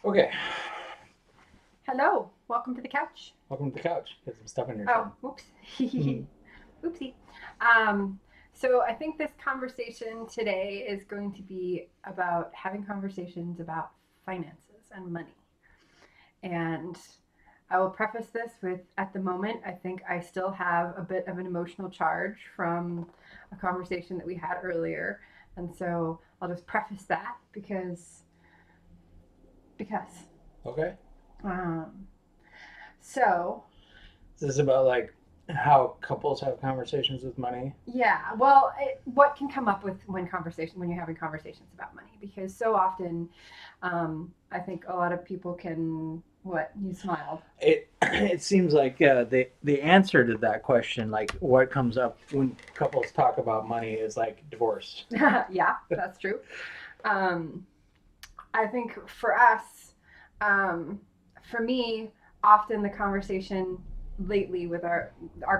Okay, Hello, welcome to the couch. welcome to the couch. Get some stuff in your Oh, chin. whoops. Hmm. Oopsie. Um, so I think this conversation today is going to be about having conversations about finances and money. And I will preface this with at the moment, I think I still have a bit of an emotional charge from a conversation that we had earlier. And so I'll just preface that because Okay, um, so this is about like how couples have conversations with money. Yeah, well, what can come up with when you're having conversations about money? Because so often, I think a lot of people can. What you smiled? It seems like the answer to that question, like what comes up when couples talk about money, is like divorce. Yeah, that's true. Um, I think for us, um, for me, often the conversation lately with our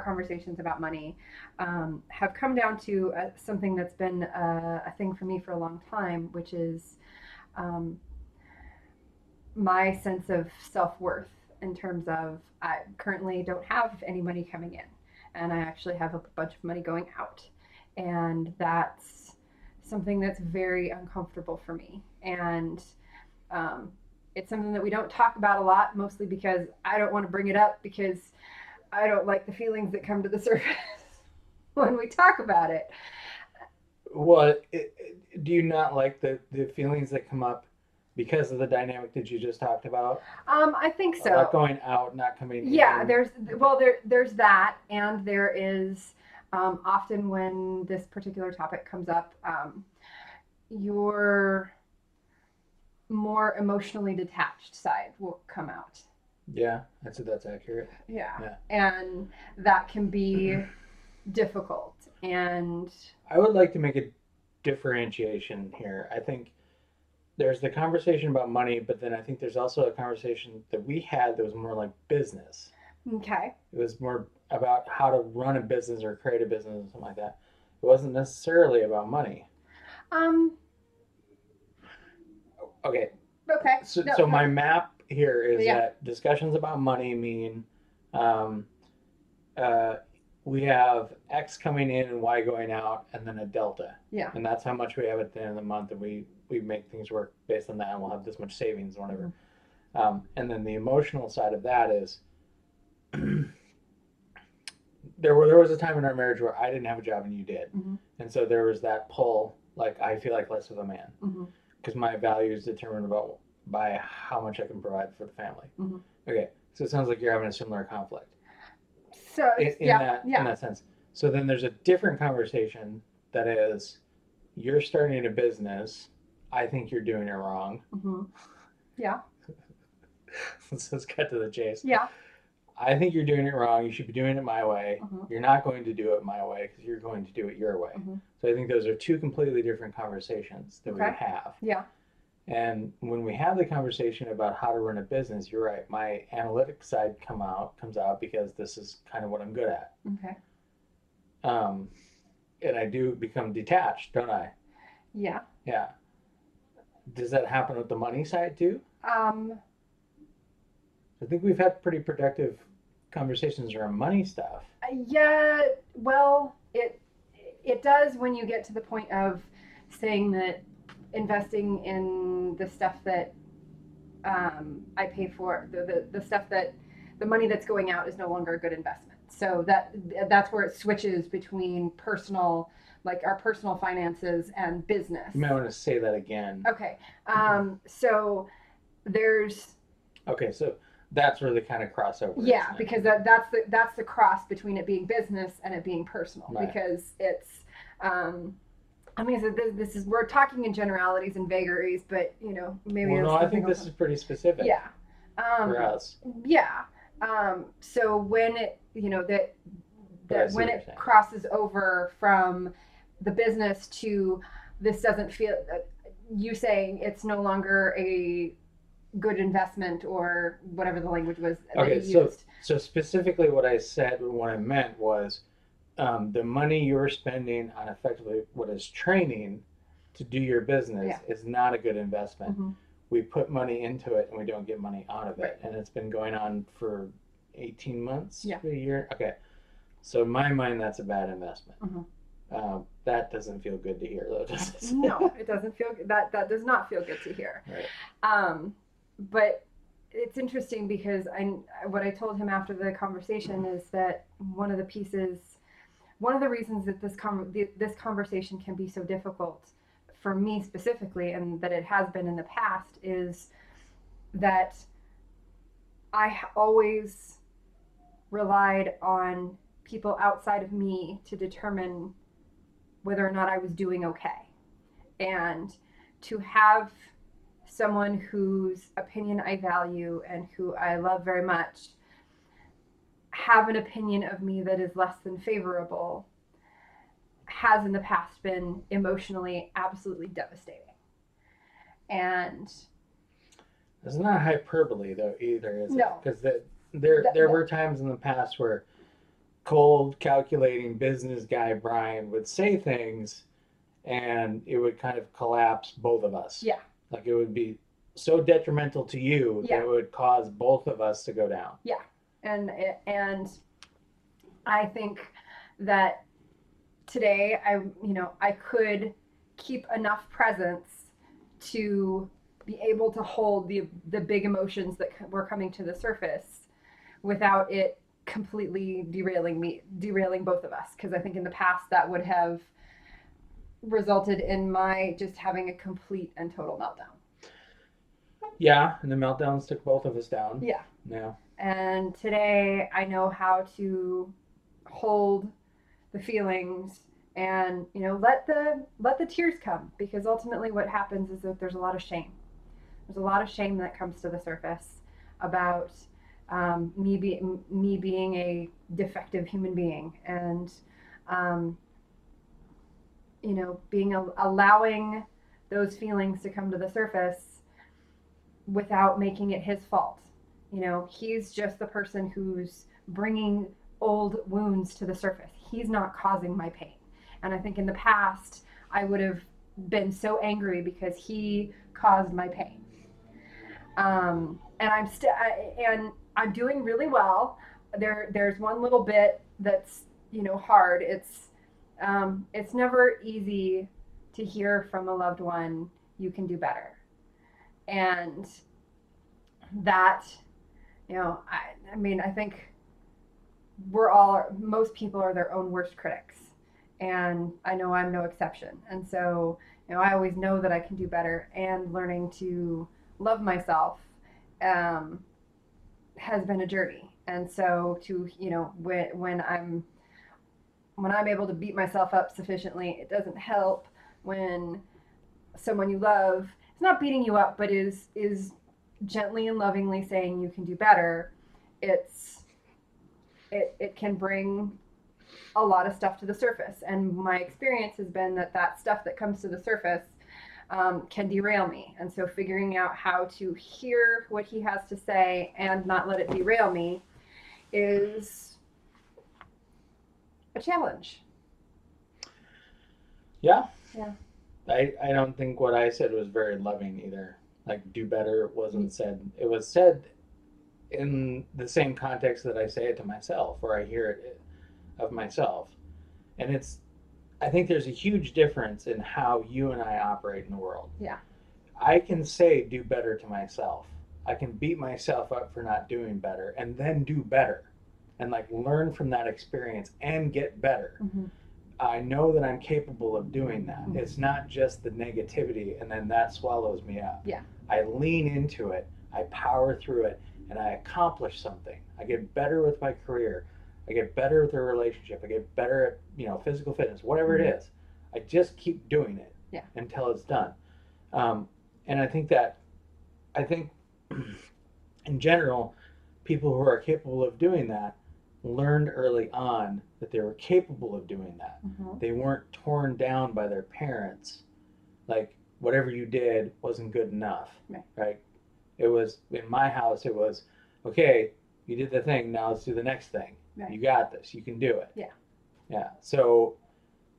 conversations about money have come down to something that's been a thing for me for a long time, which is um, my sense of self worth in terms of I currently don't have any money coming in, and I actually have a bunch of money going out, and that's something that's very uncomfortable for me, and um, it's something that we don't talk about a lot, mostly because I don't want to bring it up because I don't like the feelings that come to the surface when we talk about it. Well, do you not like the feelings that come up because of the dynamic that you just talked about? I think A lot so. going out, not coming Yeah, in. there's that, and there is often when this particular topic comes up, your more emotionally detached side will come out. Yeah, that's accurate. Yeah, Yeah. and that can be difficult. And I would like to make a differentiation here. I think there's the conversation about money, but then I think there's also a conversation that we had that was more like business. okay, It was more about how to run a business or create a business and something like that. It wasn't necessarily about money. um, Okay, okay, so no, my map here is yeah, that discussions about money mean um, uh, we have X coming in and Y going out, and then a delta, yeah, and that's how much we have at the end of the month, and we make things work based on that, and we'll have this much savings or whatever. mm-hmm. And then the emotional side of that is there was a time in our marriage where I didn't have a job and you did, Mm-hmm. and so there was that pull. Like I feel like less of a man Mm-hmm. because my value is determined about by how much I can provide for the family. Mm-hmm. Okay, so it sounds like you're having a similar conflict So in yeah, that yeah, sense. So then there's a different conversation that is you're starting a business. I think you're doing it wrong. mm-hmm. Yeah, Let's just cut to the chase. yeah, I think you're doing it wrong. You should be doing it my way. mm-hmm. You're not going to do it my way because you're going to do it your way. Mm-hmm. So I think those are two completely different conversations that we Okay, have. yeah, And when we have the conversation about how to run a business, you're right. My analytic side comes out because this is kind of what I'm good at. okay, Um, and I do become detached, don't I? yeah. Yeah. Does that happen with the money side too? Um, I think we've had pretty productive conversations around money stuff. yeah. Well, it does when you get to the point of saying that investing in the stuff that I pay for, the stuff that the money that's going out is no longer a good investment. So that's where it switches between personal, like our personal finances and business. You might want to say that again. Okay. So there's Okay, so that's where the kind of crossover is yeah, now. because that's the cross between it being business and it being personal Right. because it's um, I mean, so this is we're talking in generalities and vagaries, but maybe Well, there's no, I something think else. this is pretty specific Yeah, for um, us. yeah. So when it But I that see when what you're it saying. crosses over from the business to this doesn't feel you saying it's no longer a good investment or whatever the language was that Okay, you used. so specifically what I said, what I meant was the money you're spending on effectively what is training to do your business Yeah. is not a good investment. Mm-hmm. we put money into it and we don't get money out of it. Right. And it's been going on for 18 months Yeah. to a year. Okay. So in my mind, that's a bad investment. Mhm. That doesn't feel good to hear, though, does it? No, it doesn't feel that does not feel good to hear. Right. But it's interesting because what I told him after the conversation is that one of the reasons that this conversation can be so difficult for me specifically, and that it has been in the past, is that I always relied on people outside of me to determine whether or not I was doing okay. And to have someone whose opinion I value and who I love very much have an opinion of me that is less than favorable has in the past been emotionally absolutely devastating. And it's not hyperbole, though, either, is No. it? Because there were times in the past where cold, calculating business guy Brian would say things and it would kind of collapse both of us. Yeah. Like it would be so detrimental to you that it would cause both of us to go down. Yeah. And I think that today I could keep enough presence to be able to hold the big emotions that were coming to the surface without it completely derailing both of us. Because I think in the past that would have resulted in my just having a complete and total meltdown. Yeah, and the meltdowns took both of us down. Yeah. Yeah. And today I know how to hold the feelings and let the tears come, because ultimately what happens is that there's a lot of shame. There's a lot of shame that comes to the surface about me being a defective human being, and allowing those feelings to come to the surface without making it his fault. He's just the person who's bringing old wounds to the surface. He's not causing my pain. And I think in the past I would have been so angry because he caused my pain. And I'm doing really well. There's one little bit that's hard. It's never easy to hear from a loved one you can do better, and that I think most people are their own worst critics, and I know I'm no exception. And so I always know that I can do better, and learning to love myself has been a journey. And so when I'm able to beat myself up sufficiently, it doesn't help when someone you love is not beating you up, but is gently and lovingly saying you can do better. It can bring a lot of stuff to the surface, and my experience has been that stuff that comes to the surface can derail me. And so figuring out how to hear what he has to say and not let it derail me is a challenge. Yeah. Yeah. I don't think what I said was very loving either. Like, do better wasn't said. It was said in the same context that I say it to myself, or I hear it of myself. And I think there's a huge difference in how you and I operate in the world. Yeah. I can say do better to myself. I can beat myself up for not doing better and then do better and learn from that experience and get better. Mm-hmm. I know that I'm capable of doing that. Mm-hmm. It's not just the negativity and then that swallows me up. Yeah. I lean into it, I power through it, and I accomplish something. I get better with my career. I get better with a relationship. I get better at physical fitness, whatever it is. I just keep doing it until it's done. And I think in general, people who are capable of doing that learned early on that they were capable of doing that. Mm-hmm. They weren't torn down by their parents. Like, whatever you did wasn't good enough, right? It was, in my house, it was, okay, you did the thing, now let's do the next thing. Right. You got this, you can do it. Yeah. Yeah. So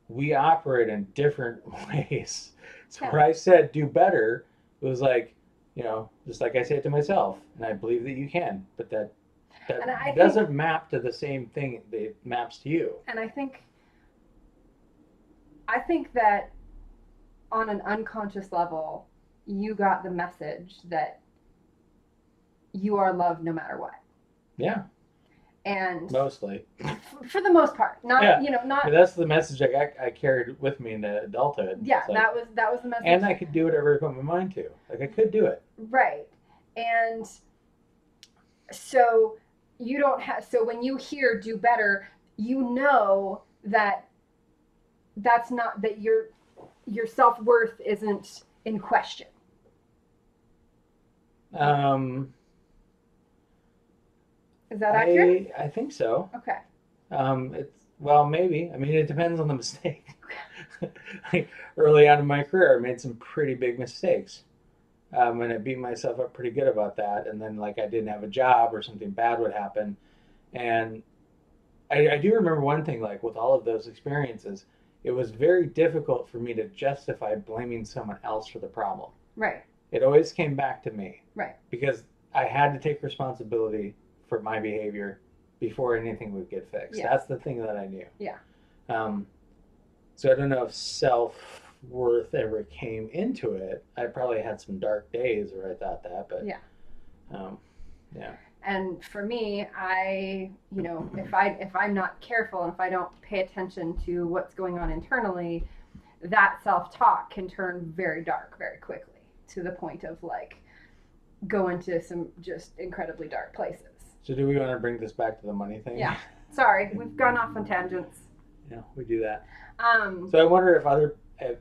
we operate in different ways. So when I said do better, it was like, You know, just like I say it to myself, and I believe that you can, but that And I doesn't map to the same thing that it maps to you. and I think that on an unconscious level, you got the message that you are loved no matter what. Yeah, And mostly. for the most part, not Yeah. you know, I not mean, that's the message I carried with me into adulthood. yeah, It's like, that was the message. and I could do whatever I put my mind to. Like I could do it. Right. And so you don't have so when you hear do better, you know that that's not that your self-worth isn't in question. Um, Is that accurate? I think so. Okay. It's well, maybe. I mean, it depends on the mistake. Like, early on in my career, I made some pretty big mistakes, and I beat myself up pretty good about that. And then, like, I didn't have a job or something bad would happen, and I do remember one thing. Like with all of those experiences, it was very difficult for me to justify blaming someone else for the problem. Right. It always came back to me. Right. Because I had to take responsibility for my behavior before anything would get fixed. Yeah. That's the thing that I knew. Yeah. Um, so I don't know if self-worth ever came into it. I probably had some dark days where I thought that, but Yeah. um, yeah. And for me, if I'm not careful and if I don't pay attention to what's going on internally, that self-talk can turn very dark very quickly to the point of like go into some just incredibly dark places. So do we want to bring this back to the money thing? Yeah. Sorry, we've gone off on tangents. Yeah, we do that. Um, So I wonder if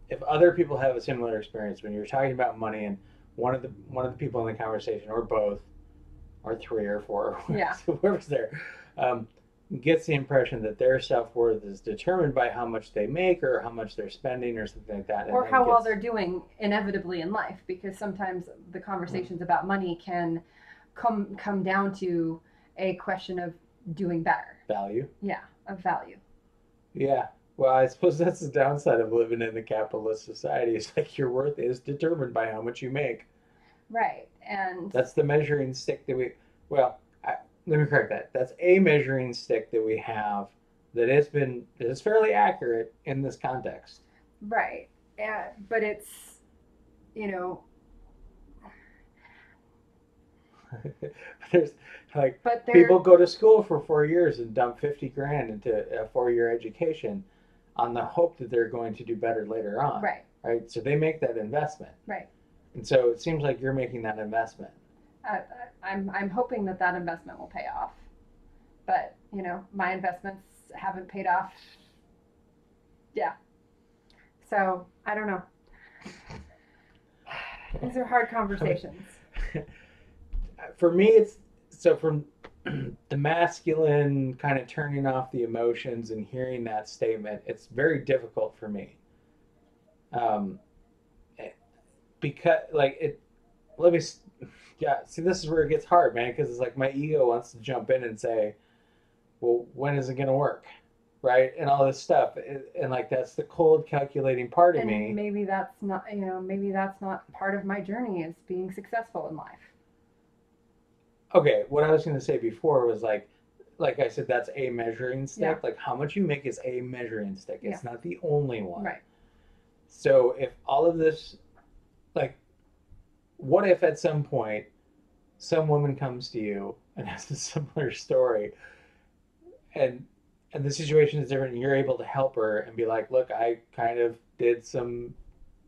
if other people have a similar experience when you're talking about money and one of the people in the conversation or both or three or four Yeah. whoever's there gets the impression that their self-worth is determined by how much they make or how much they're spending or something like that, or and how then well gets they're doing inevitably in life, because sometimes the conversations about money can come down to a question of doing better. value. Yeah, of value. Yeah. Well, I suppose that's the downside of living in a capitalist society. It's like your worth is determined by how much you make. Right. And That's the measuring stick that well, let me correct that. That's a measuring stick that we have that is fairly accurate in this context. right. But it's, you know, There's like but there people go to school for 4 years and dump 50 grand into a 4 year education on the hope that they're going to do better later on. right, Right. So they make that investment. right. And so it seems like you're making that investment. Uh, I'm hoping that that investment will pay off, but my investments haven't paid off. Yeah. So I don't know. These are hard conversations. For me, it's so from the masculine kind of turning off the emotions and hearing that statement, it's very difficult for me. Um, because like it, let me, yeah, see, this is where it gets hard, man, because it's like my ego wants to jump in and say, well, when is it going to work? Right. And all this stuff. And like, that's the cold calculating part of And me. maybe that's not, maybe that's not part of my journey is being successful in life. Okay, what I was going to say before was like I said, that's a measuring stick. Yeah. Like how much you make is a measuring stick. It's Yeah. not the only one. Right. So if all of this, like, what if at some point some woman comes to you and has a similar story, and the situation is different, and you're able to help her and be like, look, I kind of did some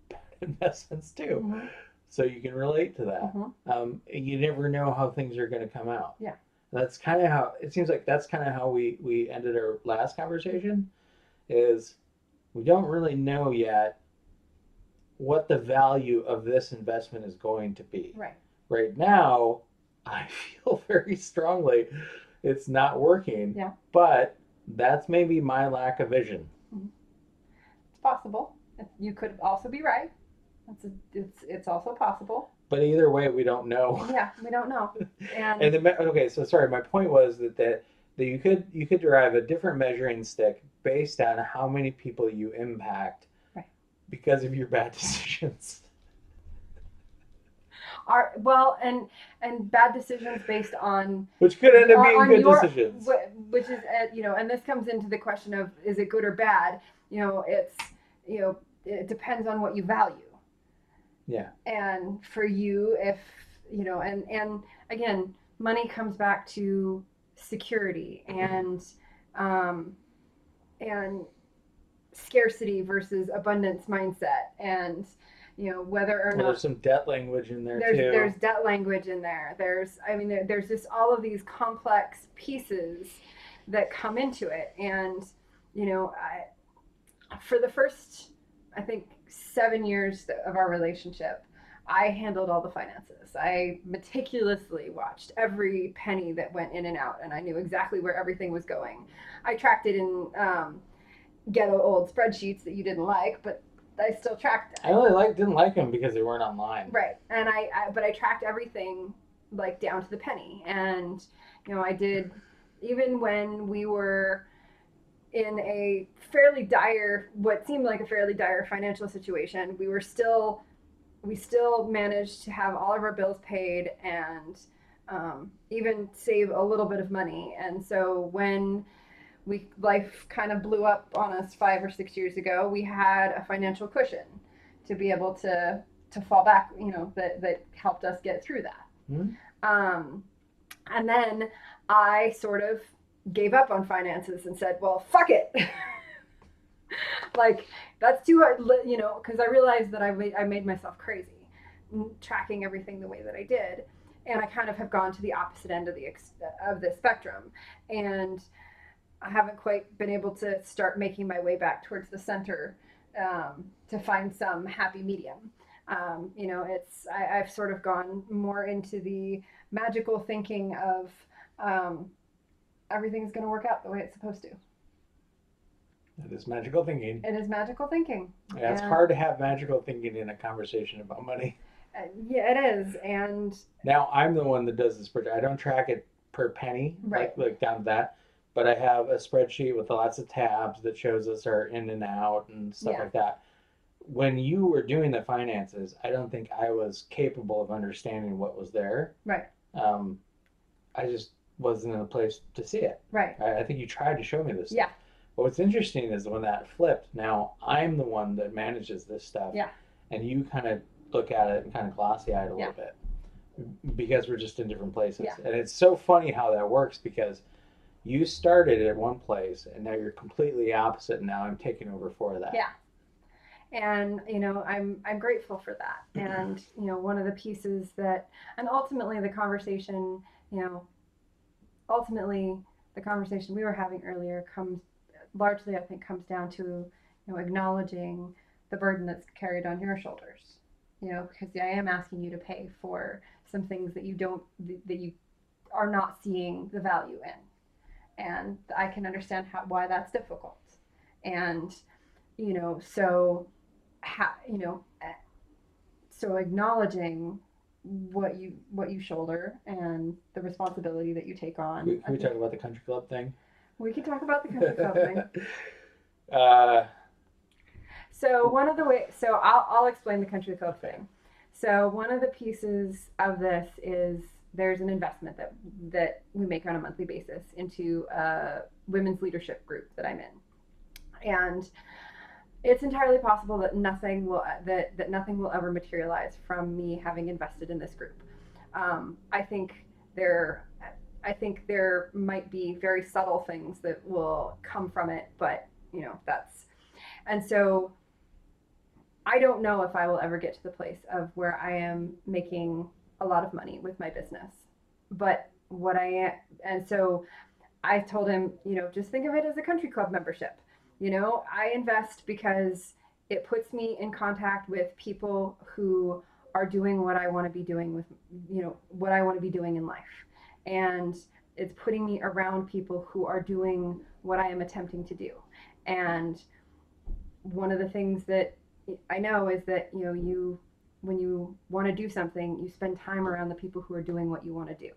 bad investments too. Mm-hmm. So you can relate to that. Mm-hmm. You never know how things are going to come out. Yeah. That's kind of how it seems like. That's kind of how we ended our last conversation. Is we don't really know yet what the value of this investment is going to be. Right. Right now, I feel very strongly it's not working. Yeah. But that's maybe my lack of vision. Mm-hmm. It's possible. You could also be right. It's also possible. But either way, we don't know. Yeah, we don't know. And Okay, so sorry, my point was that you could derive a different measuring stick based on how many people you impact right. because of your bad decisions. are well, and bad decisions based on Which could end up being on good your decisions. which is and this comes into the question of, is it good or bad? It's it depends on what you value. Yeah. And for you, if and again, money comes back to security um, and scarcity versus abundance mindset, and whether or Well, not there's some debt language in there there's too. there's debt language in there. There's just all of these complex pieces that come into it, and for the first, I think, 7 years of our relationship, I handled all the finances. I meticulously watched every penny that went in and out, and I knew exactly where everything was going. I tracked it in ghetto old spreadsheets that you didn't like, but I still tracked it. I only didn't like them because they weren't online. Right, and but I tracked everything like down to the penny, and I did, even when we were in a fairly dire, what seemed like a fairly dire financial situation, we still managed to have all of our bills paid, and even save a little bit of money. And so when life kind of blew up on us 5 or 6 years ago, we had a financial cushion to be able to fall back, that helped us get through that. Mm-hmm. And then I sort of gave up on finances and said, well, fuck it. Like, that's too hard, because I realized that I made myself crazy tracking everything the way that I did. And I kind of have gone to the opposite end of the spectrum. And I haven't quite been able to start making my way back towards the center, to find some happy medium. I've sort of gone more into the magical thinking of everything's going to work out the way it's supposed to. It is magical thinking. It is magical thinking. Yeah, it's hard to have magical thinking in a conversation about money. Yeah, it is. And now I'm the one that does this project. I don't track it per penny, right, like down to that, but I have a spreadsheet with lots of tabs that shows us our in and out and stuff like that. When you were doing the finances, I don't think I was capable of understanding what was there. Right. I just wasn't in a place to see it. Right. I think you tried to show me this stuff. Yeah. But what's interesting is when that flipped, now I'm the one that manages this stuff. Yeah. And you kind of look at it and kind of glossy-eyed a little bit, because we're just in different places. Yeah. And it's so funny how that works, because you started at one place and now you're completely opposite, and now I'm taking over for that. Yeah. And I'm grateful for that. And one of the pieces that, and ultimately the conversation we were having earlier comes largely, I think, comes down to acknowledging the burden that's carried on your shoulders. Because I am asking you to pay for some things that you are not seeing the value in, and I can understand why that's difficult. And so acknowledging what you shoulder and the responsibility that you take on. Can we talk about the country club thing? We can talk about the country club thing. So one of the ways, so I'll explain the country club thing. So one of the pieces of this is there's an investment that we make on a monthly basis into a women's leadership group that I'm in, and it's entirely possible that nothing will ever materialize from me having invested in this group. I think there might be very subtle things that will come from it, but and so I don't know if I will ever get to the place of where I am making a lot of money with my business. But and so I told him, just think of it as a country club membership. I invest because it puts me in contact with people who are doing what I want to be doing with, what I want to be doing in life. And it's putting me around people who are doing what I am attempting to do. And one of the things that I know is that, when you want to do something, you spend time around the people who are doing what you want to do.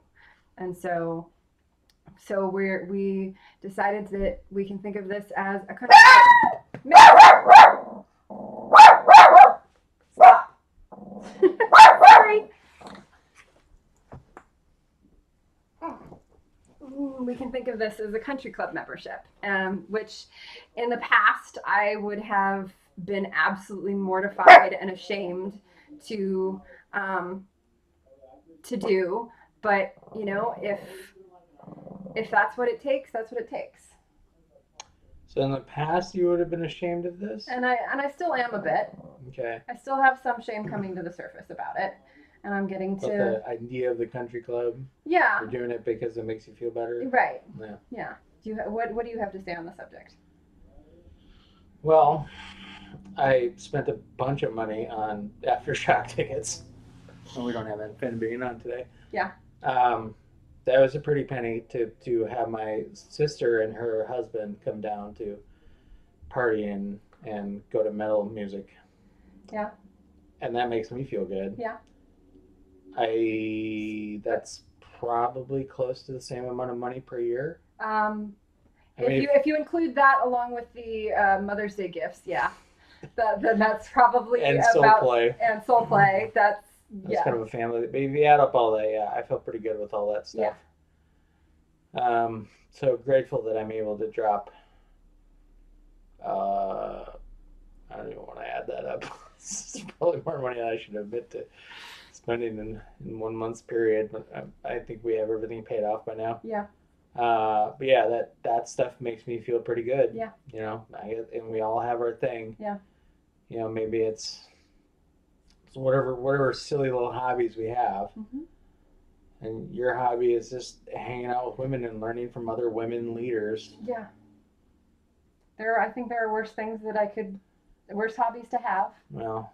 And so we decided that we can think of this as a country club. Stop. Sorry. can think of this as a country club membership, which in the past I would have been absolutely mortified and ashamed to um, do. But you know, if that's what it takes, that's what it takes. So in the past, you would have been ashamed of this? And I still am a bit. Okay. I still have some shame coming to the surface about it, and I'm getting But to the idea of the country club, yeah, you're doing it because it makes you feel better? right, Yeah. yeah. Do you what do you have to say on the subject? Well, I spent a bunch of money on aftershock tickets. And we don't have anything being on today. Yeah. That was a pretty penny to have my sister and her husband come down to party and go to metal music. Yeah. And that makes me feel good. Yeah. That's probably close to the same amount of money per year. If you include that along with the Mother's Day gifts, yeah, then that's probably and about soul play. And soul play. That's yeah. Kind of a family. But if you add up all that, yeah, I feel pretty good with all that stuff. Yeah. So grateful that I'm able to drop. I don't even want to add that up. It's probably more money than I should admit to spending in 1 month's period. But I think we have everything paid off by now. Yeah. But yeah, that stuff makes me feel pretty good. Yeah. You know, and we all have our thing. Yeah. You know, maybe it's whatever silly little hobbies we have. Mm-hmm. And your hobby is just hanging out with women and learning from other women leaders. Yeah. I think there are worse hobbies to have. Well,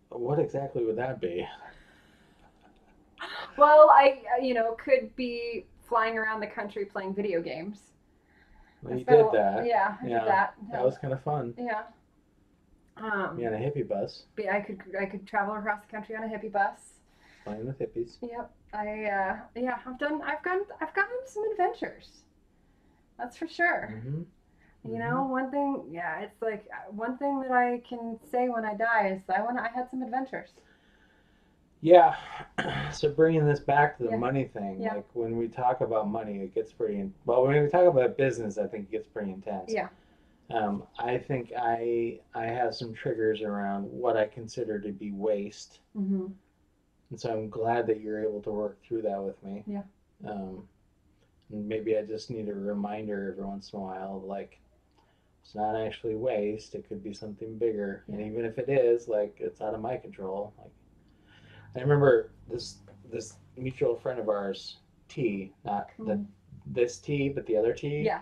what exactly would that be? Well, I could be flying around the country playing video games. Well, you did that. Yeah, I did that. That was kind of fun. Yeah. Me on a hippie bus. I could travel across the country on a hippie bus. Playing with hippies. Yep. I've gotten some adventures. That's for sure. Mm-hmm. You know, one thing, it's like one thing that I can say when I die is I had some adventures. Yeah. So bringing this back to the Yeah. money thing, Yeah. like when we talk about money, it gets pretty. Well, when we talk about business, I think it gets pretty intense. Yeah. I think I have some triggers around what I consider to be waste. Mm-hmm. And so I'm glad that you're able to work through that with me. Yeah. And maybe I just need a reminder every once in a while, like, it's not actually waste. It could be something bigger. Yeah. And even if it is, like, it's out of my control. Like, I remember this mutual friend of ours, T, not this T, but the other T. Yeah.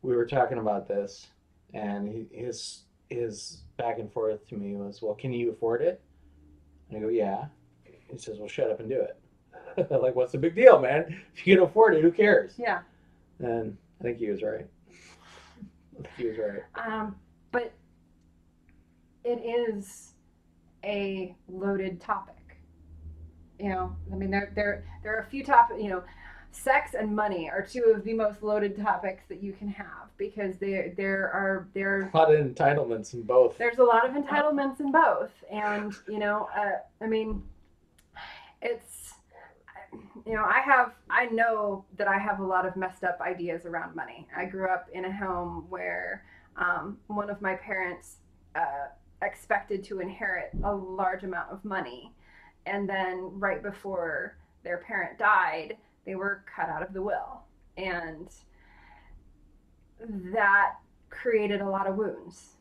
We were talking about this, and his back and forth to me was, well, can you afford it? And I go, yeah. He says, well, shut up and do it. Like, what's the big deal, man? If you can afford it, who cares? Yeah. And I think he was right. But it is a loaded topic. You know, I mean, there are a few topics. You know, sex and money are two of the most loaded topics that you can have because there are a lot of entitlements in both. There's a lot of entitlements in both, and you know, I mean, it's I know that I have a lot of messed up ideas around money. I grew up in a home where one of my parents expected to inherit a large amount of money, and then right before their parent died, they were cut out of the will, and that created a lot of wounds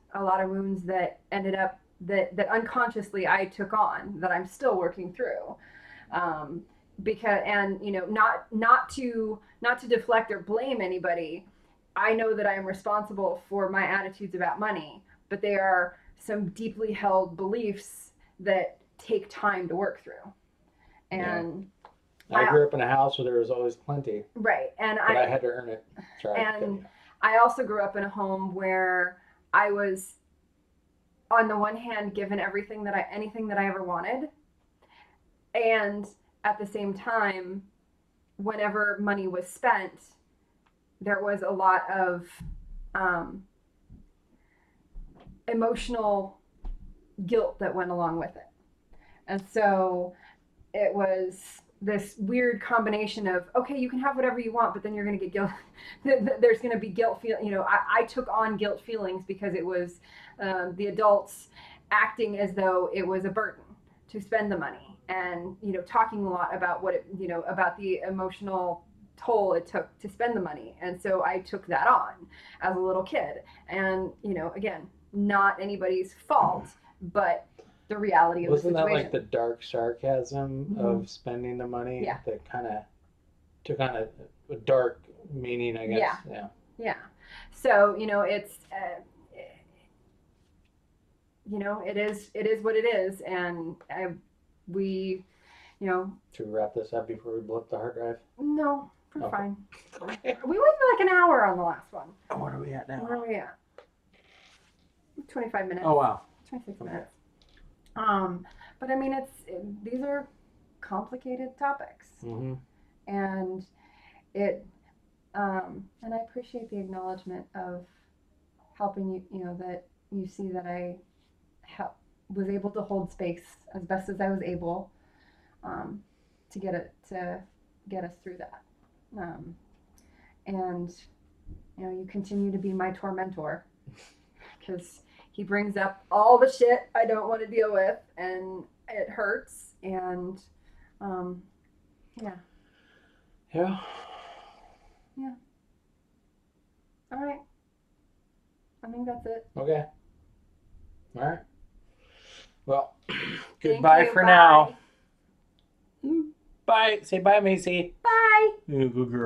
that ended up that unconsciously I took on, that I'm still working through. Because, and you know, not to deflect or blame anybody, I know that I am responsible for my attitudes about money, but they are some deeply held beliefs that take time to work through. And I grew up in a house where there was always plenty. Right, and but I had to earn it. And I also grew up in a home where I was, on the one hand, given anything that I ever wanted, and at the same time, whenever money was spent, there was a lot of emotional guilt that went along with it. And so it was this weird combination of, okay, you can have whatever you want, but then you're going to get guilt. There's going to be guilt I took on guilt feelings because it was the adults acting as though it was a burden to spend the money, and talking a lot about what it about the emotional toll it took to spend the money. And so I took that on as a little kid, and again, not anybody's fault, but the reality of Wasn't the that situation. like the dark sarcasm Mhm. of spending the money? Yeah. That kind of took on a dark meaning, I guess. Yeah. Yeah. So it's it is what it is, and we To wrap this up before we blow up the hard drive. no, we're Okay. fine. Okay. We went for like an hour on the last one. What are we at now? Where are we at? 25 minutes. Oh wow. 26 Okay. minutes. But I mean, these are complicated topics, Mm-hmm. and and I appreciate the acknowledgement of helping you. That you see that I was able to hold space as best as I was able, to get us through that, and you continue to be my tormentor, because he brings up all the shit I don't want to deal with, and it hurts, and yeah. Yeah. All right. I think that's it. Okay. All right. Well, Thank goodbye you. for Bye. now. Bye. Say bye, Macy. Bye. Good girl.